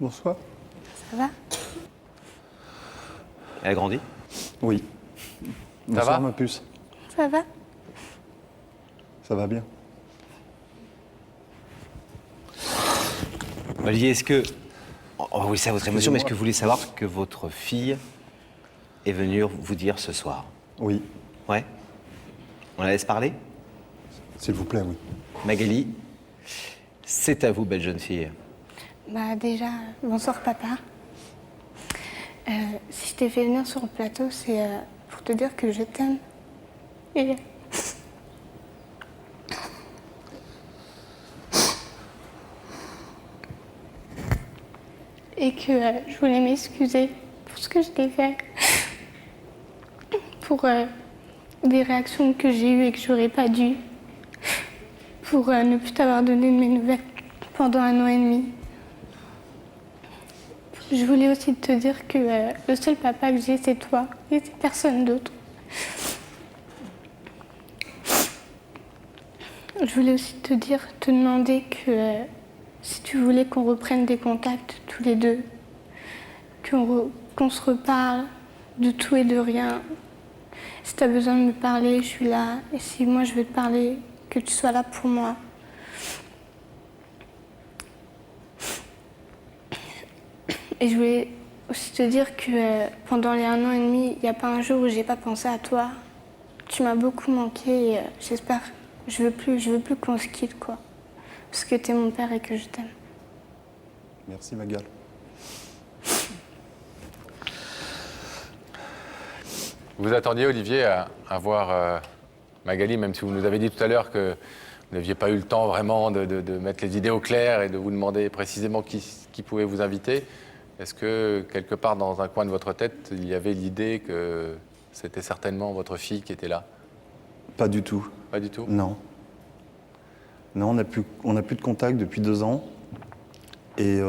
Bonsoir. Ça va? Elle a grandi? Oui. Bonsoir, ma puce. Ça va? Ça va bien. Olivier, est-ce que... On va savoir votre émotion, mais est-ce que vous voulez savoir que votre fille est venue vous dire ce soir? Oui. Ouais? On la laisse parler? S'il vous plaît, oui. Magali, c'est à vous, belle jeune fille. Bah déjà, bonsoir papa. Si je t'ai fait venir sur le plateau, c'est pour te dire que je t'aime. Et que je voulais m'excuser pour ce que je t'ai fait. Pour des réactions que j'ai eues et que j'aurais pas dû. Pour ne plus t'avoir donné de mes nouvelles pendant 1 an et demi. Je voulais aussi te dire que le seul papa que j'ai, c'est toi, et c'est personne d'autre. Je voulais aussi te demander que si tu voulais qu'on reprenne des contacts tous les deux, qu'on se reparle de tout et de rien. Si tu as besoin de me parler, je suis là. Et si moi je veux te parler, que tu sois là pour moi. Et je voulais aussi te dire que pendant les 1 an et demi, il n'y a pas un jour où j'ai pas pensé à toi. Tu m'as beaucoup manqué et j'espère, je veux plus qu'on se quitte, quoi. Parce que t'es mon père et que je t'aime. Merci, Magal. Vous attendiez, Olivier, à voir Magali, même si vous nous avez dit tout à l'heure que vous n'aviez pas eu le temps vraiment de mettre les idées au clair et de vous demander précisément qui pouvait vous inviter. Est-ce que, quelque part dans un coin de votre tête, il y avait l'idée que c'était certainement votre fille qui était là? Pas du tout. Pas du tout? Non. Non, on n'a plus de contact depuis 2 ans. Et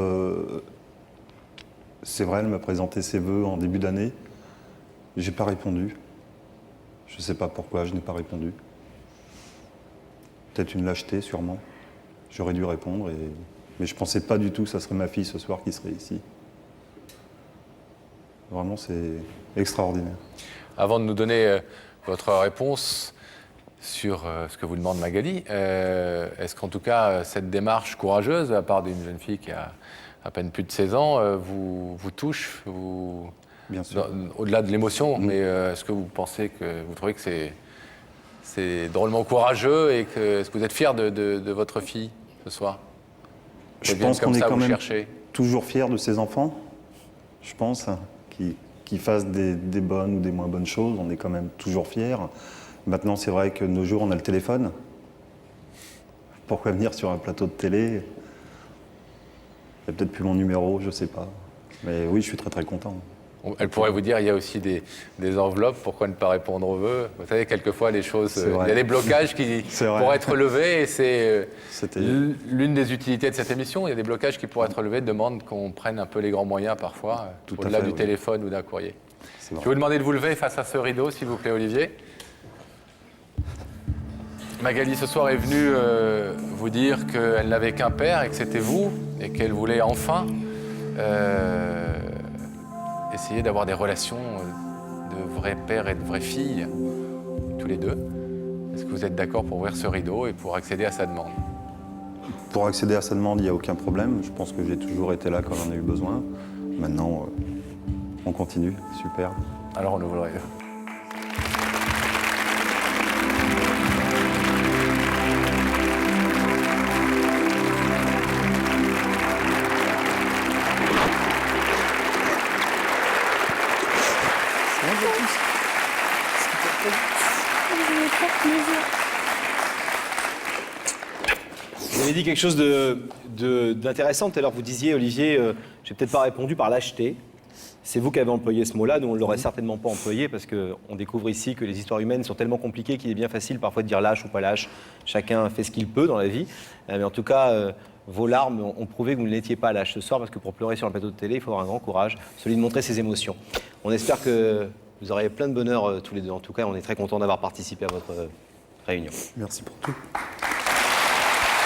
c'est vrai, elle m'a présenté ses vœux en début d'année. J'ai pas répondu. Je sais pas pourquoi je n'ai pas répondu. Peut-être une lâcheté, sûrement. J'aurais dû répondre, mais je pensais pas du tout que ça serait ma fille ce soir qui serait ici. Vraiment, c'est extraordinaire. Avant de nous donner votre réponse sur ce que vous demande Magali, est-ce qu'en tout cas, cette démarche courageuse, à part d'une jeune fille qui a à peine plus de 16 ans, vous touche Bien sûr. Au-delà de l'émotion, mais est-ce que vous pensez vous trouvez que c'est drôlement courageux et est-ce que vous êtes fier de votre fille ce soir? Je pense qu'on est quand même chercher. toujours fiers de ses enfants, je pense, qu'ils fassent des bonnes ou des moins bonnes choses, on est quand même toujours fiers. Maintenant, c'est vrai que de nos jours, on a le téléphone. Pourquoi venir sur un plateau de télé? Il n'y a peut-être plus mon numéro, je ne sais pas. Mais oui, je suis très très content. Elle pourrait vous dire, il y a aussi des enveloppes, pourquoi ne pas répondre aux vœux? Vous savez, quelquefois, les choses, il y a des blocages qui pourraient être levés, et c'est l'une des utilités de cette émission. Il y a des blocages qui pourraient être levés, demandent qu'on prenne un peu les grands moyens parfois, au-delà du téléphone ou d'un courrier. Je vais vous demander de vous lever face à ce rideau, s'il vous plaît, Olivier. Magali, ce soir, est venue vous dire qu'elle n'avait qu'un père et que c'était vous, et qu'elle voulait enfin essayer d'avoir des relations de vrai père et de vraie fille, tous les deux. Est-ce que vous êtes d'accord pour ouvrir ce rideau et pour accéder à sa demande? Pour accéder à sa demande, il n'y a aucun problème. Je pense que j'ai toujours été là quand on a eu besoin. Maintenant, on continue. Super. Alors on ouvre le rideau. Vous avez dit quelque chose d'intéressant tout à l'heure. Vous disiez, Olivier, j'ai peut-être pas répondu par lâcheté. C'est vous qui avez employé ce mot-là. Nous, on ne l'aurait certainement pas employé parce qu'on découvre ici que les histoires humaines sont tellement compliquées qu'il est bien facile parfois de dire lâche ou pas lâche. Chacun fait ce qu'il peut dans la vie. Mais en tout cas, vos larmes ont prouvé que vous ne l'étiez pas lâche ce soir parce que pour pleurer sur un plateau de télé, il faut avoir un grand courage, celui de montrer ses émotions. On espère que vous aurez plein de bonheur tous les deux. En tout cas, on est très contents d'avoir participé à votre réunion. Merci pour tout.